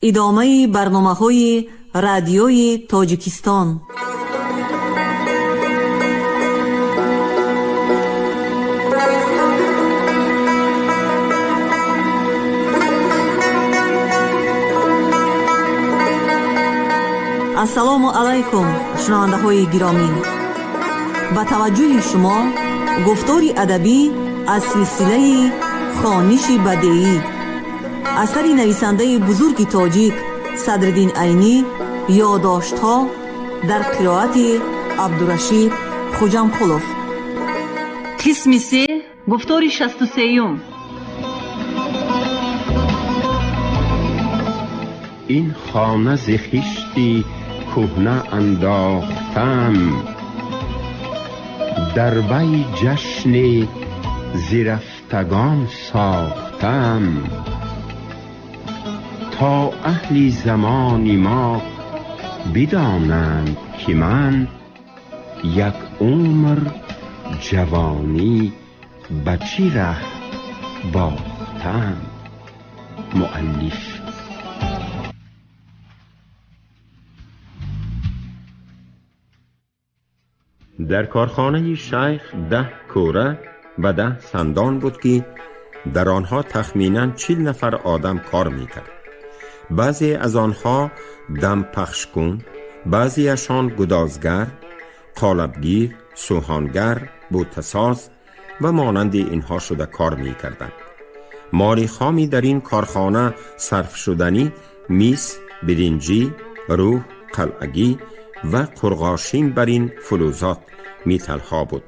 ادامه برنامه‌های رادیوی تاجیکستان. السلام علیکم شنونده های گرامی، با توجه شما گفتاری ادبی از سلسله خوانش بدیعی اثر نویسنده بزرگ تاجیک صدرالدین عینی، یادداشت‌ها در قرائت عبدالرشید خوجامقلوف. قسم 3، گفتار 63. این خانه ز خشتی کهنه انداختم، در وی جشن زرفتگان ساختم، تا اهل زمان ما بدانند که من یک عمر جوانی به چه ره باختم. مؤلف. در کارخانه شیخ 10 کوره و 10 سندان بود که در آنها تخمیناً 40 نفر آدم کار میکرد. بعضی از آنها دم پخش کن، بعضی اشان گدازگر، قالبگیر، سوهانگر، بوتساز و مانند اینها شده کار میکردند. مالی خامی در این کارخانه صرف شدنی میس، برنجی، روح، قلعگی و قرغاشین بر این فلوزات میتلها بود.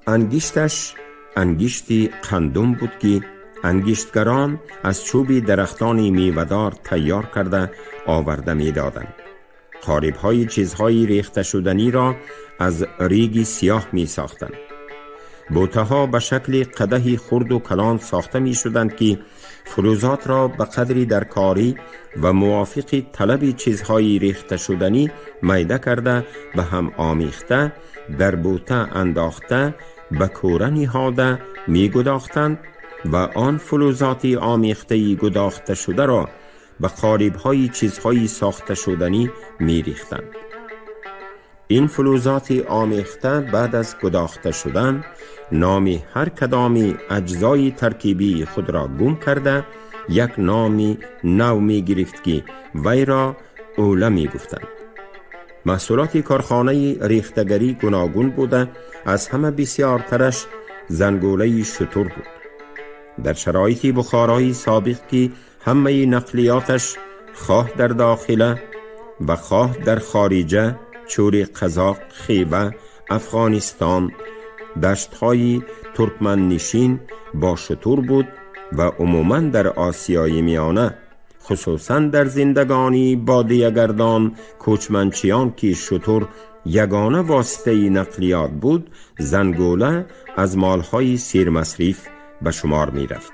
انگشتش انگشتی قندم بود که انگشتگران از چوب درختان میوه‌دار تیار کرده آورده میدادند. قالب‌های چیزهای ریخته شدنی را از ریگ سیاه می ساختند. بوته‌ها به شکل قدح خرد و کلان ساخته می شدند که فلوزات را به قدری درکاری و موافق طلب چیزهای ریخته شدنی میده کرده و هم آمیخته در بوته انداخته به کوره نهاده می گداختند و آن فلوزات آمیخته گداخته شده را به قالب‌های چیزهای ساخته شدنی می ریختند. این فلوزات آمیخته بعد از گداخته شدن نام هر کدام اجزای ترکیبی خود را گم کرده یک نام نو می گرفت که وی را اوله می گفتند. محصولات کارخانه ریختگری گوناگون بوده، از همه بسیارترش زنگوله شتر بود. در شرایط بخارای سابق که همه نقلیاتش خواه در داخله و خواه در خارجه، چور قزاق، خیبه، افغانستان، دشت‌های ترکمن نشین با شتر بود و عموماً در آسیای میانه، خصوصاً در زندگانی بادیه گردان کوچمنچیان که شتر یگانه واسطه نقلیات بود، زنگوله از مالهای سیر مصریف به شمار می رفت.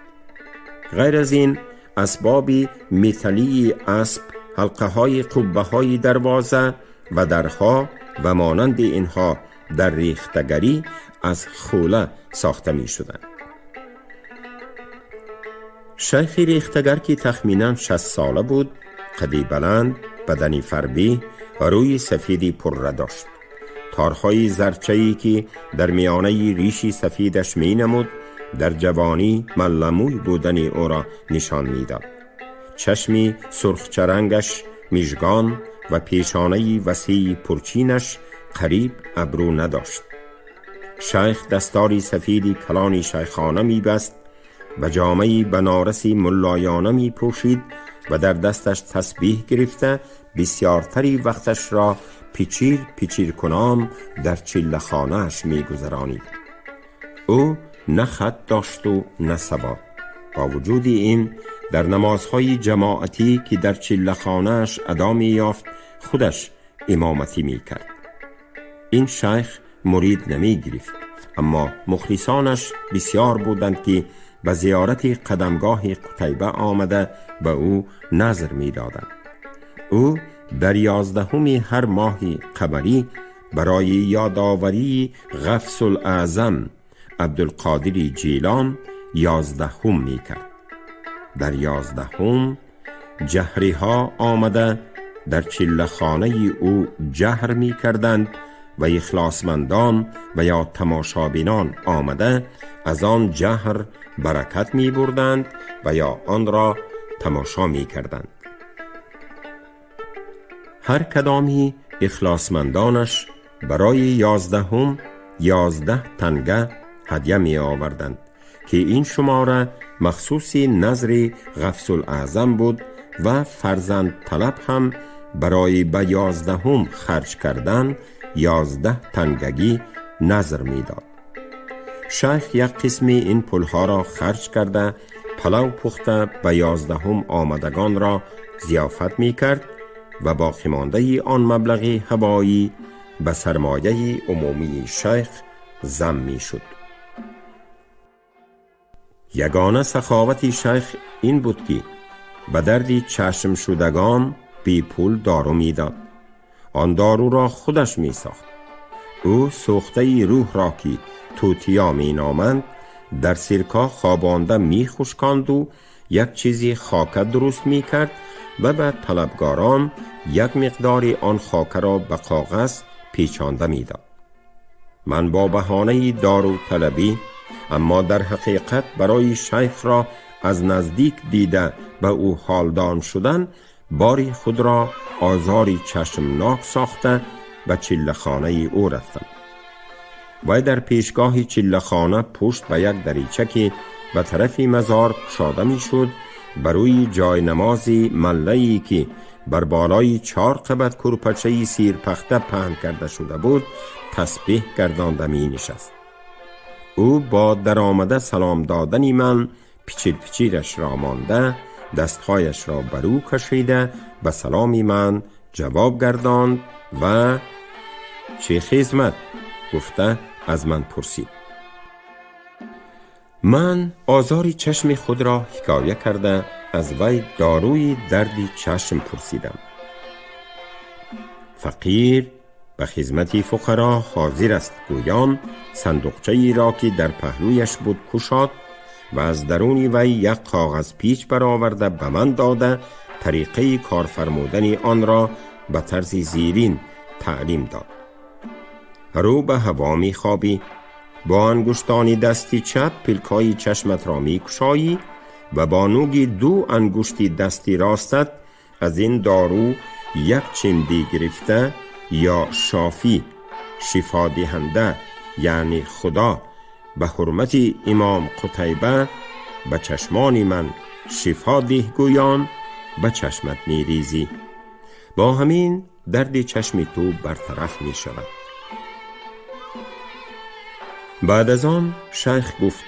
غیر از این اسباب متلی اسب، حلقه های قبه های دروازه و درها و مانند اینها در ریختگری از خوله ساخته می شدند. شیخ ریختگر که تخمیناً 60 ساله بود، قدی بلند، بدنی فربی، روی سفیدی پر داشت. تارهای زرچه‌ای که در میانه ریشی سفیدش می نمود در جوانی ملموی بودن او را نشان می داد. چشمی سرخچرنگش میژگان و پیشانه وسیع پرچینش قریب ابرو نداشت. شیخ دستاری سفیدی کلانی شیخانه می بست و جامه‌ای بنارسی ملایانه می پوشید و در دستش تسبیح گرفته بسیارتری وقتش را پیچیر کنان در چله خانه‌اش می گذرانید. او نه خط داشت و نه سواد. با وجود این در نمازهای جماعتی که در چله خانه‌اش ادا می یافت خودش امامتی می کرد. این شیخ مرید نمی گرفت، اما مخلصانش بسیار بودند که به زیارت قدمگاه قتیبه آمده به او نظر می دادند. او در 11 هر ماه قمری برای یادآوری غفص الاعظم عبدالقادر جیلان 11 می کرد. در 11 جهری ها آمده در چله خانه او جهر می کردند و اخلاصمندان و یا تماشابینان آمده از آن جهر برکت می بردند و یا آن را تماشا می کردند. هر کدامی اخلاصمندانش برای 11 تنگه هدیه می آوردند که این شماره مخصوصی نظر غوث الاعظم بود و فرزند طلب هم برای به 11 خرج کردن 11 تنگگی نظر می داد. شیخ یک قسمی این پولها را خرج کرده پلو پخته به 11 آمدگان را ضیافت می کرد و باقی مانده آن مبلغ هبایی به سرمایه عمومی شیخ ضم می شد. یگانه سخاوت شیخ این بود که به دردی چشم شدگان بی پول دارو می داد. آن دارو را خودش می ساخت. او سوخته روح را که توتیا می نامند در سرکا خوابانده می خشکاند و یک چیزی خاکه درست می کرد و به طلبگاران یک مقداری آن خاکه را به کاغذ پیچانده می داد. من با بهانه دارو طلبی، اما در حقیقت برای شیخ را از نزدیک دیده به او حالدان شدن، باری خود را آزاری چشمناک ساخته به چله خانه او رفتم. و در پیشگاه چله خانه پشت به یک دریچه که به طرف مزار گشاده می شد، بروی جای نمازی مله‌ای که بر بالای 4 قبط کرپچه سیرپخته پهن کرده شده بود تسبیح گردانده می نشست. او با در آمده سلام دادنی من پیچیرش را مانده، دستهایش را برو کشیده به سلامی من جواب گرداند و چه خدمت گفته از من پرسید. من آزاری چشم خود را حکایه کرده از وی داروی دردی چشم پرسیدم. فقیر به خدمت فقرا حاضر است گویان صندوقچه ای را که در پهلویش بود کشاد و از درونی وی یک کاغذ پیچ برآورده به من داده طریقه کار فرمودن آن را به طرز زیرین تعلیم داد. رو به هوا می خوابی، با انگشتانی دستی چپ پلکای چشمت را می کشایی و با نوگی 2 انگشتی دستی راستت از این دارو یک چندی گرفته یا شافی شفا دهنده یعنی خدا به حرمت امام قتیبه به چشمان من شفا ده گویان به چشمت می ریزی. با همین درد چشم تو برطرف می شود. بعد از آن شیخ گفت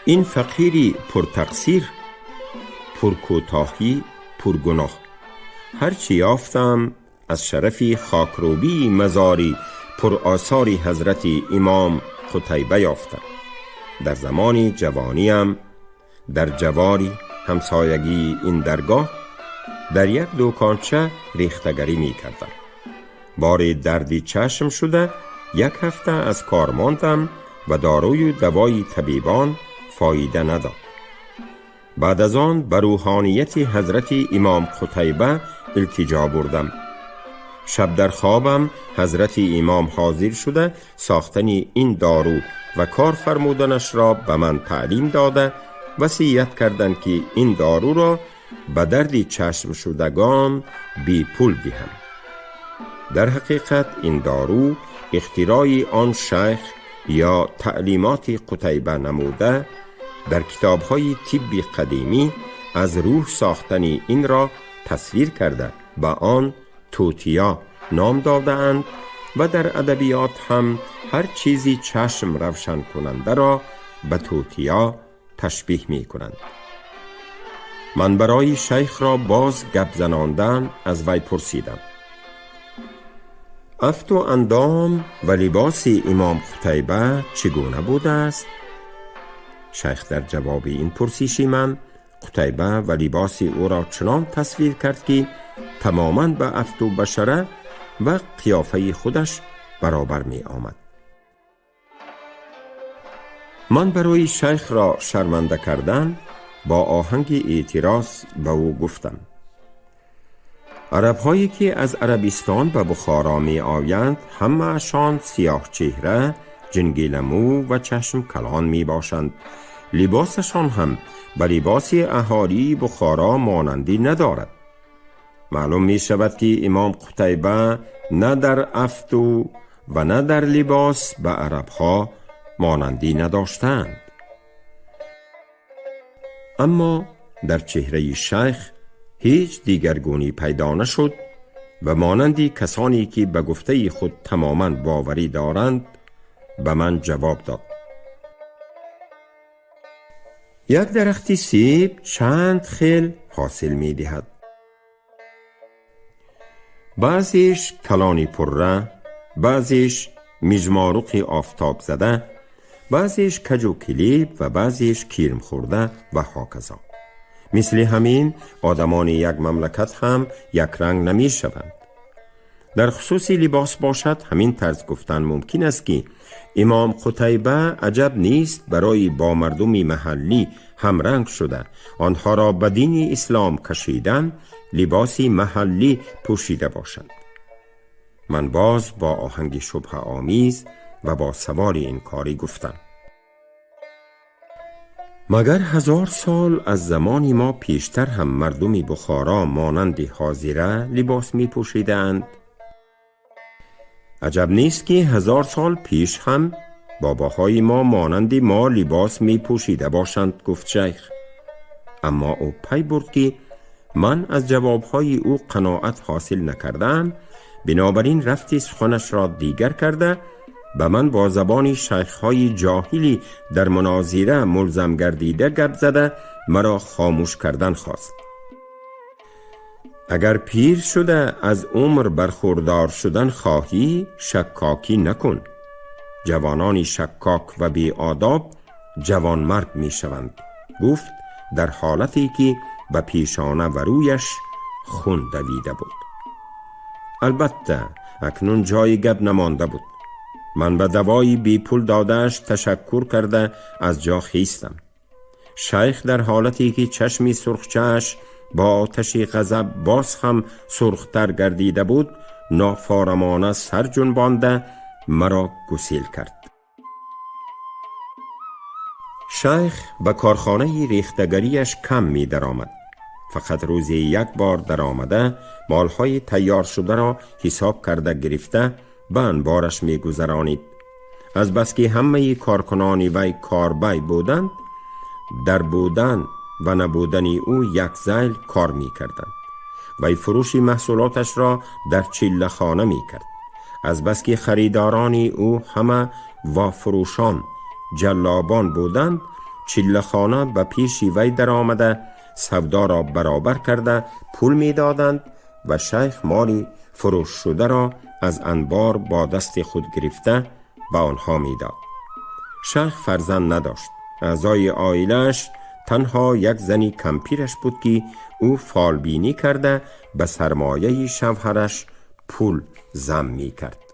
این فقیری پرتقصیر، پرکوتاهی، پرگناه، هرچی یافتم از شرفی خاکروبی مزاری پر آثاری حضرت امام قتیبه یافتم. در زمان جوانیم در جواری همسایگی این درگاه در یک دکانچه ریختگری می کردم. بار دردی چشم شده 1 هفته از کار ماندم و داروی دوای طبیبان فایده نداد. بعد از آن به روحانیت حضرت امام قتیبه التجا بردم. شب در خوابم حضرت امام حاضر شده ساختن این دارو و کار فرمودنش را به من تعلیم داده وصیت کردند که این دارو را به درد چشم شدگان بی پول دهم. در حقیقت این دارو اختراع آن شیخ یا تعلیمات قتیبه نموده در کتاب‌های طب قدیمی از روح ساختن این را تصویر کرده به آن توتیا نام داده اند و در ادبیات هم هر چیزی چشم روشن کننده را به توتیا تشبیه می کنند. من برای شیخ را باز گپ زناندن از وی پرسیدم افت و اندام و لباس امام قتیبه چگونه بوده است؟ شیخ در جواب این پرسشی من قتیبه و لباس او را چنان تصویر کرد که تماما به افت و بشره و قیافه خودش برابر می آمد. من برای شیخ را شرمنده کردن با آهنگ اعتراض به او گفتم: عرب هایی که از عربستان به بخارا می آیند همه اشان سیاه چهره، جنگیل مو و چشم کلان می باشند. لباسشان هم به لباس اهالی بخارا مانندی ندارد. معلوم می شود که امام قتیبه نه در افتو و نه در لباس به عرب ها مانندی نداشتند. اما در چهره شیخ هیچ دیگرگونی پیدا نشد و مانندی کسانی که به گفته خود تماما باوری دارند به من جواب داد: یک درخت سیب چند خیل حاصل می دهد. بعضیش کلانی پره، بعضیش مجمارق آفتاب زده، بعضیش کج و کلیب و بعضیش کیرم خورده و هاکذا. مثل همین آدمان یک مملکت هم یک رنگ نمی شوند. در خصوص لباس باشد همین طرز گفتن ممکن است که امام قتیبه عجب نیست برای با مردمی محلی همرنگ شده آنها را به دین اسلام کشیدن لباسی محلی پوشیده باشند. من باز با آهنگ شبه آمیز و با سوال انکاری گفتم: مگر 1000 سال از زمان ما پیشتر هم مردمی بخارا مانند حاضره لباس می پوشیدند؟ عجب نیست که 1000 سال پیش هم باباهای ما مانند ما لباس می پوشیده باشند، گفت شیخ. اما او پی برد که من از جوابهای او قناعت حاصل نکردم، بنابراین رفتی سخنش را دیگر کرده به من با زبان شیخهای جاهلی در مناظره ملزم گردیده گپ زده مرا خاموش کردن خواست. اگر پیر شده از عمر برخوردار شدن خواهی شکاکی نکن. جوانان شکاک و بی آداب جوان مرد می شوند، گفت در حالتی که به پیشانه و رویش خون دویده بود. البته اکنون جای گپ نمانده بود. من به دوایی بی پول دادهش تشکر کرده از جا خیستم. شیخ در حالتی که چشمی سرخچه‌اش با آتش غضب باز هم سرختر گردیده بود نافارمانه سر جنبانده مرا گسیل کرد. شیخ به کارخانه ریختگریش کم می درآمد. فقط روزی یک بار در آمده مالهای تیار شده را حساب کرده گرفته به انبارش می گذرانید. از بس که همه کارکنان وی کاربی بودند، در بودن و نبودن او یک ذیل کار می کردند. وی فروش محصولاتش را در چله خانه می کرد. از بس که خریداران او همه و فروشان جلابان بودند، چله خانه به پیش وی در آمده سودا را برابر کرده پول می دادند و شیخ مالی فروش شده را از انبار با دست خود گرفته به آنها می داد. شیخ فرزند نداشت. اعضای عائله‌اش تنها یک زنی کمپیرش بود که او فالبینی کرده به سرمایه شوهرش پول ضم می کرد.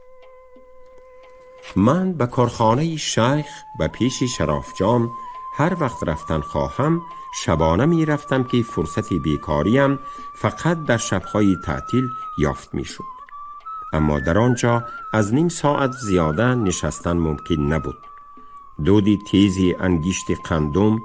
من به کارخانه شیخ به پیش شرافجان هر وقت رفتن خواهم شبانه می رفتم که فرصت بیکاریم فقط در شبهای تعطیل یافت می شد. اما در آنجا از نیم ساعت زیاده نشستن ممکن نبود. دودی تیزی انگشت قندم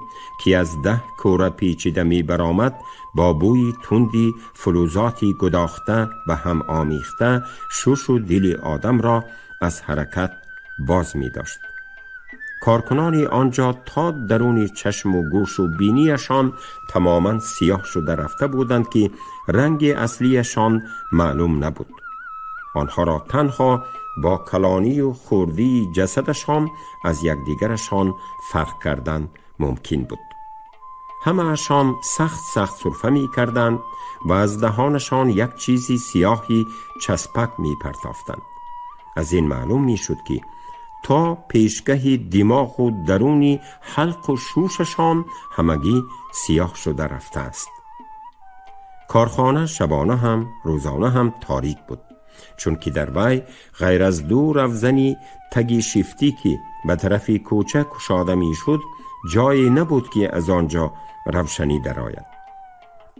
که از 10 کوره پیچیده می برآمد با بوی تندی فلزاتی گداخته و هم آمیخته شوش و دل آدم را از حرکت باز می داشت. کارکنان آنجا تا درون چشم و گوش و بینیشان تماما سیاه شده رفته بودند که رنگ اصلیشان معلوم نبود. آنها را تنها با کلانی و خردی جسدشان از یکدیگرشان فرق کردن ممکن بود. همه اشان سخت سرفه می کردند و از دهانشان یک چیزی سیاهی چسبک می پرتافتند. از این معلوم می شد که تا پیشگه دماغ و درونی حلق و شوششان همگی سیاه شده رفته است. کارخانه شبانه هم روزانه هم تاریک بود. چون که در وی غیر از دو رفزنی تگی شیفتی که به طرف کوچه کشاده می شد جایی نبود که از آنجا روشنی درآید.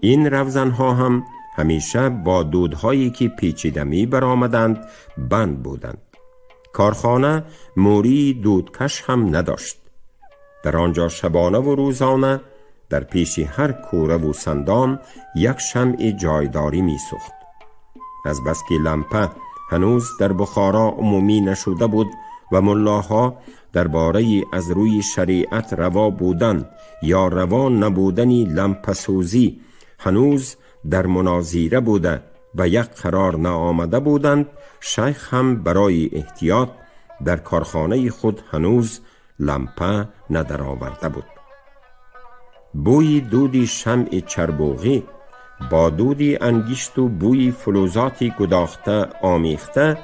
این رفزنها هم همیشه با دودهایی که پیچیده می برآمدند بند بودند. کارخانه موری دودکش هم نداشت. در آنجا شبانه و روزانه در پیش هر کوره و سندان یک شمع جایداری می سوخت. از بس که لمپه هنوز در بخارا عمومی نشده بود و ملاها درباره از روی شریعت روا بودن یا روا نبودنی لمپه سوزی هنوز در مناظره بوده و یک قرار نآمده بودند، شیخ هم برای احتیاط در کارخانه خود هنوز لمپه ندرآورده بود. بوی دودی شمع چربوغی با دودی انگشت و بوی فلزاتی گداخته آمیخته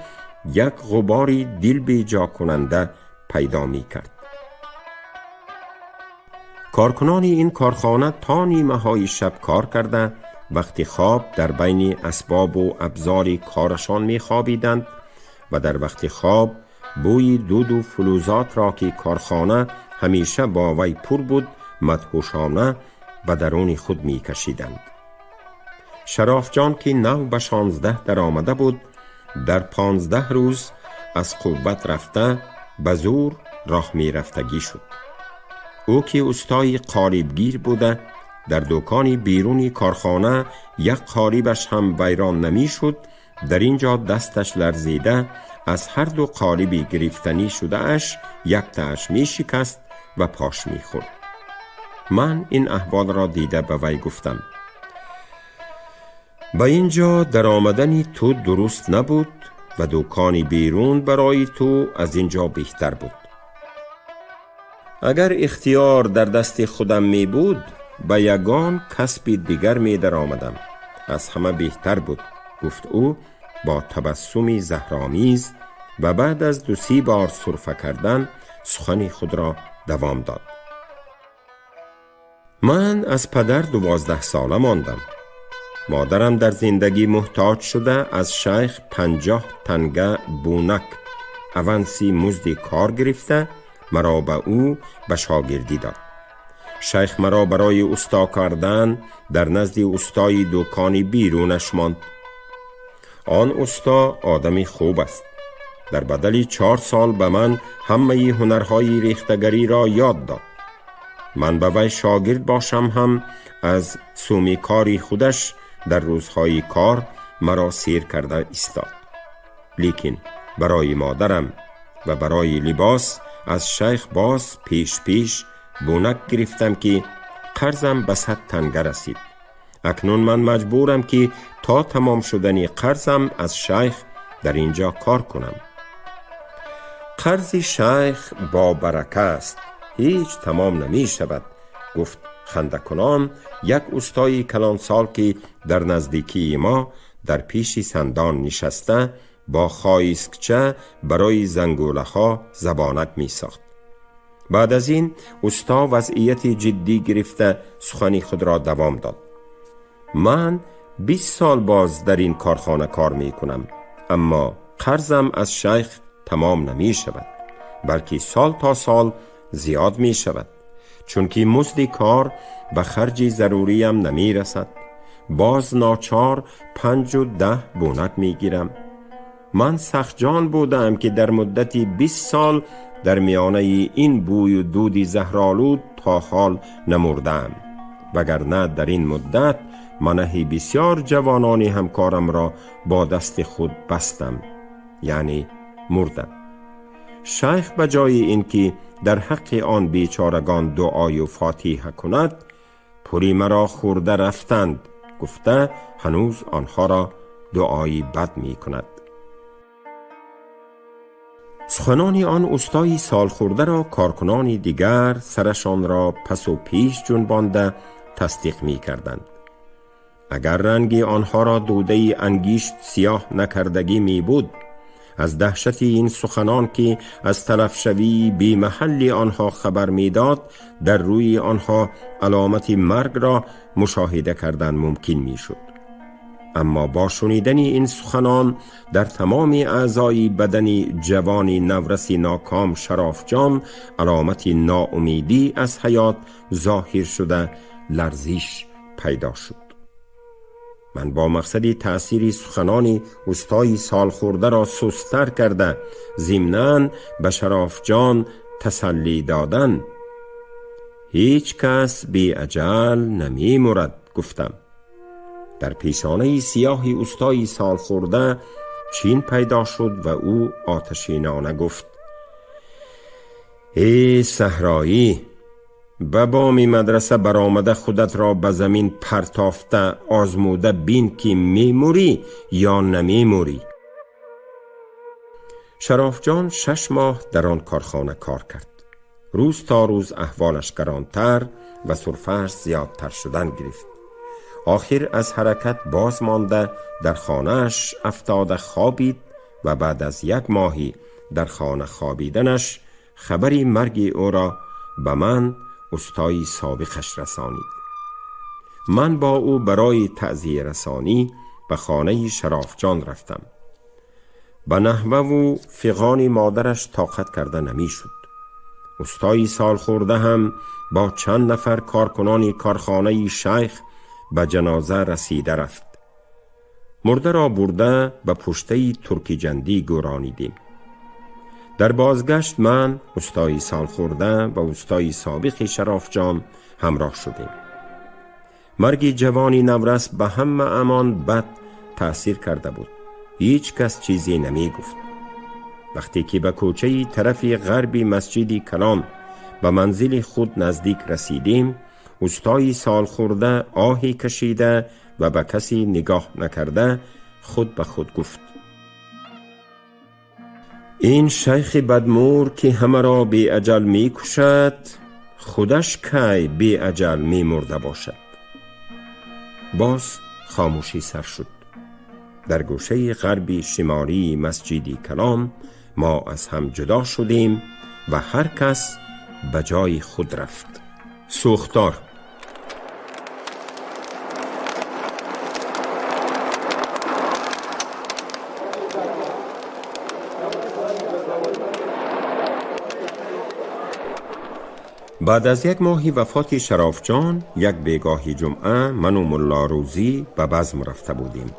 یک غباری دل بیجا کننده پیدا می کرد. کارکنان این کارخانه تا نیمه های شب کار کرده وقتی خواب در بین اسباب و ابزار کارشان می خوابیدند و در وقت خواب بوی دود و فلزات را که کارخانه همیشه با وی پر بود مدهوشانه و درون خود می کشیدند. شراف جان که 9 به 16 در آمده بود در 15 روز از قوت رفته به زور راه می رفتگی شد. او که استای قالیبگیر بوده در دکانی بیرونی کارخانه یک قالیبش هم ویران نمی شد، در اینجا دستش لرزیده از هر دو قالیبی گرفتنی شده اش یک تاش می شکست و پاش می خورد. من این احوال را دیده به وی گفتم با اینجا در آمدنی تو درست نبود و دکانی بیرون برای تو از اینجا بهتر بود. اگر اختیار در دست خودم می بود به یگان کسب دیگر می در آمدم، از همه بهتر بود، گفت او با تبسمی زهرآمیز و بعد از 2-3 بار سرفه کردن سخن خود را دوام داد. من از پدر 12 ساله ماندم. مادرم در زندگی محتاج شده از شیخ 50 تنگه بونک اونسی مزد کار گرفته مرا به او به شاگردی داد. شیخ مرا برای استا کردن در نزد استای دکانی بیرونش ماند. آن استا آدمی خوب است. در بدل 4 سال به من همه هنرهای ریختگری را یاد داد. من به وی شاگرد باشم هم از سومیکاری خودش در روزهای کار مرا سیر کرده ایستاد. لیکن برای مادرم و برای لباس از شیخ باز پیش بونک گرفتم که قرضم به 100 تنگه رسید. اکنون من مجبورم که تا تمام شدنی قرضم از شیخ در اینجا کار کنم. قرض شیخ با برکه است، هیچ تمام نمی شود، گفت خنده کنان یک استای کلانسال که در نزدیکی ما در پیش سندان نشسته با خایسکچه برای زنگوله ها زبانک می ساخت. بعد از این استا وضعیت جدی گرفته سخنی خود را دوام داد. من 20 سال باز در این کارخانه کار می کنم، اما قرضم از شیخ تمام نمی شود، بلکه سال تا سال زیاد می شود، چون که مزد کار به خرج ضروریم نمی رسد. باز ناچار 5 و 10 بونک می گیرم. من سخت جان بودم که در مدتی 20 سال در میانه این بوی و دودی زهرآلود تا حال نمردم، وگرنه در این مدت منه بسیار جوانانی همکارم را با دست خود بستم، یعنی مردم. شیخ به جای اینکه در حق آن بیچارگان دعای و فاتحه کند پولی مرا خورده رفتند، گفته هنوز آنها را دعای بد می کند. سخنان آن استای سال خورده را کارکنان دیگر سرشان را پس و پیش جنبانده تصدیق می کردند. اگر رنگی آنها را دوده انگشت سیاه نکردگی می بود، از دهشت این سخنان که از تلف شوی بی محل آنها خبر می داد در روی آنها علامت مرگ را مشاهده کردن ممکن می شد. اما با شنیدن این سخنان در تمام اعضای بدنی جوانی نورسی ناکام شرافجان علامتی ناامیدی از حیات ظاهر شده لرزش پیدا شد. من با مقصدی تأثیری سخنانی استای سالخورده را سستر کرده ضمناً به شرافجان تسلی دادن هیچ کس بی اجل نمی مرد گفتم. در پیشانه سیاهی استای سالخورده چین پیدا شد و او آتشینانه گفت: ای صحرایی، به بام مدرسه برآمده خودت را به زمین پرتافته آزموده بین که میموری یا نمیموری. شرافجان 6 ماه در آن کارخانه کار کرد. روز تا روز احوالش گرانتر و سرفه‌اش زیادتر شدن گرفت. آخر از حرکت باز مانده در خانه‌اش افتاده خوابید و بعد از 1 ماهی در خانه خوابیدنش خبری مرگ او را به من استای سابقش رسانید. من با او برای تعزیه رسانی به خانه شرافجان رفتم. به نحوه و فغان مادرش طاقت کرده نمی شد. استای سالخورده هم با چند نفر کارکنان کارخانه شیخ به جنازه رسیده رفت. مرده را برده به پشته ترکی جندی گرانیدیم. در بازگشت من، استای سالخورده و استای سابق شرافجان همراه شدیم. مرگ جوانی نورس به همه امان بد تأثیر کرده بود. هیچ کس چیزی نمی گفت. وقتی که به کوچه طرف غربی مسجد کلان به منزل خود نزدیک رسیدیم، استای سالخورده آهی کشیده و به کسی نگاه نکرده خود به خود گفت: این شیخ بدمور که همه را بی اجل می کشد، خودش کی بی اجل می مرده باشد. باز خاموشی سر شد. در گوشه غربی شمالی مسجد کلان ما از هم جدا شدیم و هر کس به جای خود رفت. سوختار. بعد از 1 ماهی وفات شرافجان، یک بیگاه جمعه من و ملا روزی به بزم رفته بودیم.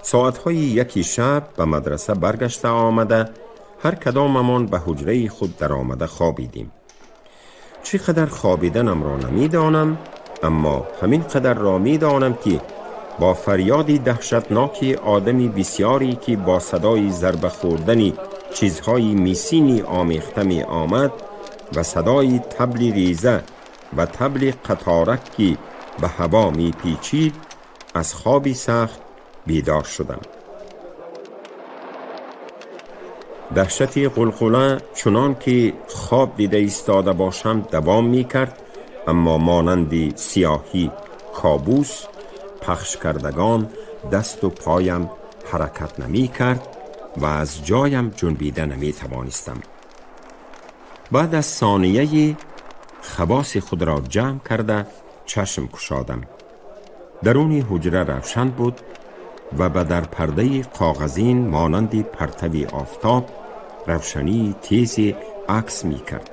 ساعتهای 1 شب به مدرسه برگشته آمده هر کداممان به حجره خود در آمده خوابیدیم. چقدر خوابیدنم را نمی دانم، اما همین قدر را می دانم که با فریادی دهشتناکی آدمی بسیاری که با صدای ضربه خوردن چیزهای میسینی آمیخته می آمد و صدای طبل ریزه و طبل قطارک که به هوا می پیچید از خوابی سخت بیدار شدم. دهشتی قلقله چنان که خواب دیده ایستاده باشم دوام می کرد، اما مانند سیاهی کابوس پخش کردگان دست و پایم حرکت نمی کرد و از جایم جنبیده نمی توانستم. بعد از ثانیه خواص خود را جمع کرده چشم گشادم. درون حجره روشن بود و به در پرده کاغذین مانند پرتوی آفتاب روشنی تیزی عکس می کرد،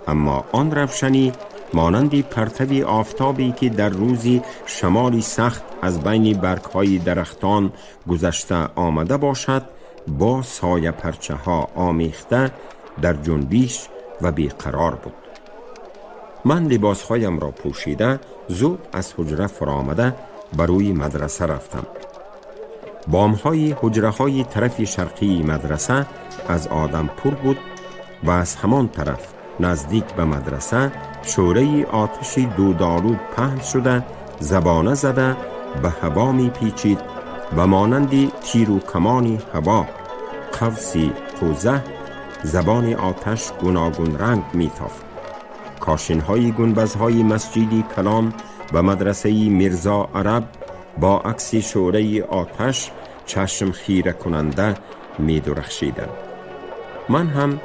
اما آن روشنی مانند پرتوی آفتابی که در روزی شمالی سخت از بین برگ‌های درختان گذشته آمده باشد با سایه پرچه ها آمیخته در جنبیش و بیقرار بود. من لباسهایم را پوشیده زود از حجره فرآمده بروی مدرسه رفتم. بامهای حجره های طرف شرقی مدرسه از آدم پر بود و از همان طرف نزدیک به مدرسه شوره آتشی دودآلود پهن شده زبانه زده به هوا می پیچید و مانند تیر و کمان هوا قوسی قوزه زبان آتش گوناگون رنگ می تافت. کاشن‌های گنبدهای مسجد کلان و مدرسه میرزا عرب با عکس شوره آتش چشم خیره کننده می درخشیدند. من هم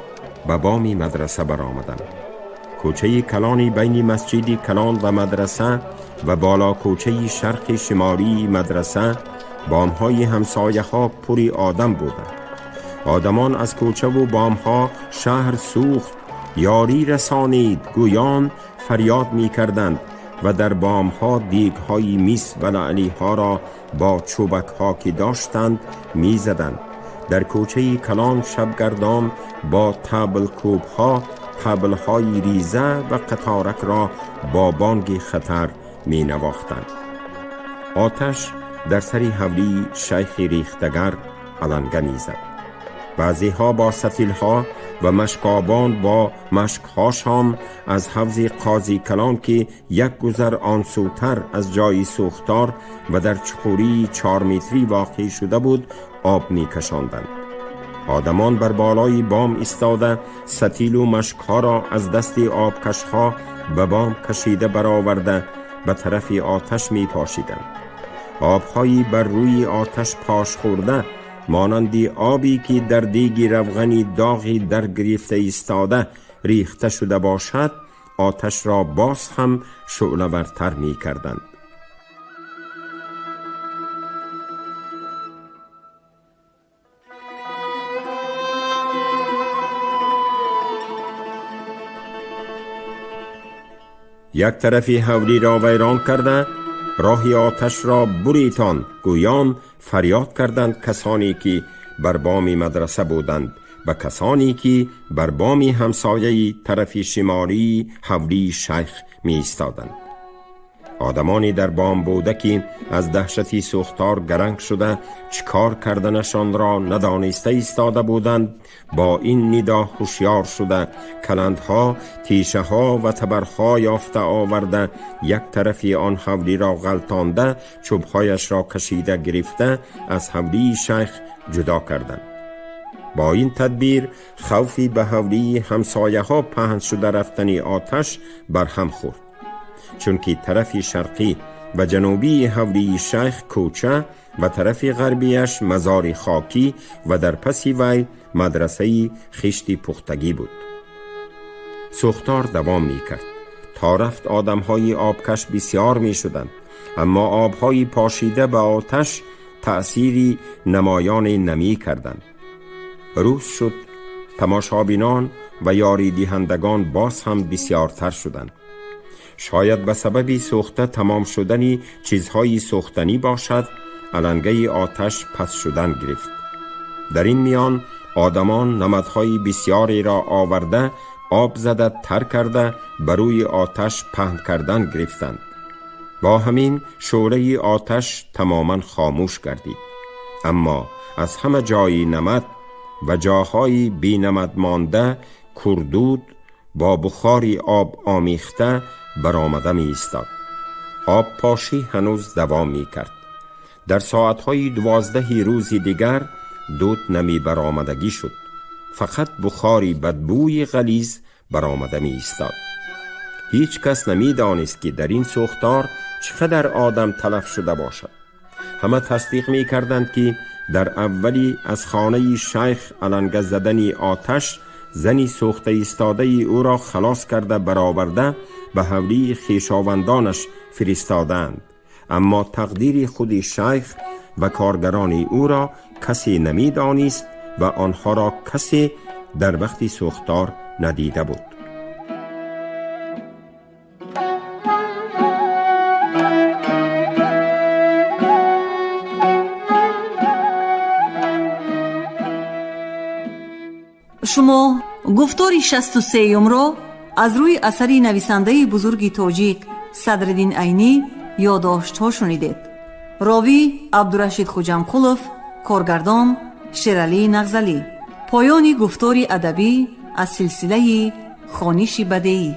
به بام مدرسه برآمدم. کوچه کلانی بین مسجد کلان و مدرسه و بالا کوچه شرق شمالی مدرسه بام‌های همسایه‌ها پری آدم بودند. آدمان از کوچه و بام‌ها شهر سوخت، یاری رسانید، گویان فریاد می کردند و در بام‌ها دیگ‌های میس و لعلی‌ها را با چوبک‌ها که داشتند می زدند. در کوچه کلان شبگردان با تبل کوب‌ها تبل‌های ریزه و قطارک را با بانگ خطر می نواختند. آتش در سری حولی شیخ ریختگر علنگه می زد. بعضی‌ها با ستیل‌ها و مشکابان با مشک‌هاشان از حوض قاضی کلان که یک گذر آنسوتر از جای سوختار و در چخوری 4 متری واقع شده بود آب می کشاندند. آدمان بر بالای بام ایستاده ستیل و مشک‌ها را از دست آبکش‌ها به بام کشیده برآورده به طرف آتش می پاشیدند. آب‌هایی بر روی آتش پاش خورده مانندی آبی که در دیگی روغنی داغی در گرفته ایستاده ریخته شده باشد، آتش را باز هم شعله‌ورتر می کردند. یک طرفی حولی را ویران کرده راه آتش را بریتان، گویان فریاد کردند کسانی که بر بام مدرسه بودند و کسانی که بر بام همسایه طرف شمالی حولی شیخ می ایستادند. آدمانی در بام بوده که از دهشتی سوختار گرنگ شده چکار کردنشان را ندانسته ایستاده بودند، با این ندا هوشیار شده کلندها، تیشه ها و تبرها یافته آورده یک طرفی آن حولی را غلطانده چوبهایش را کشیده گرفته از حولی شیخ جدا کردند. با این تدبیر خوفی به حولی همسایه ها پهن شده رفتنی آتش برهم خورد، چون که طرف شرقی و جنوبی حولی شیخ کوچه و طرف غربیش مزار خاکی و در پسی وی مدرسه خشتی پختگی بود. سوختار دوام می کرد. تا رفت آدمهای آبکش بسیار می شدند، اما آبهای پاشیده به آتش تأثیری نمایان نمی کردند. روز شد، تماشابینان و یاری دهندگان باز هم بسیارتر شدند. شاید به سبب سوخته تمام شدنی چیزهای سوختنی باشد، علنگه آتش پس شدن گرفت. در این میان آدمان نمدهای بسیاری را آورده آب زده تر کرده بروی آتش پهن کردن گرفتند. با همین شعله آتش تماما خاموش گردید، اما از همه جای نمد و جاهای بی نمد مانده کردود با بخاری آب آمیخته برآمده می ایستاد. آب پاشی هنوز دوام می کرد. در ساعتهای 12 روزی دیگر دود نمی برآمدگی شد. فقط بخاری بدبوی غلیظ برآمده می ایستاد. هیچ کس نمی دانست که در این سوختار چقدر آدم تلف شده باشد. همه تصدیق می کردند که در اولی از خانه شیخ علنگه زدنی آتش زنی سوخته ایستاده او را خلاص کرده برآورده به حولی خویشاوندانش فرستادند، اما تقدیر خود شیخ و کارگران او را کسی نمی دانست و آنها را کسی در وقت سوختار ندیده بود. شما گفتاری 63 رو از روی اثری نویسنده بزرگی تاجیک صدرالدین عینی یادداشت‌ها شنیدید. راوی عبدالرشید خوجمقلوف، کارگردان شیرعلی نغزلی. پایان گفتاری ادبی از سلسله خوانش بدیعی.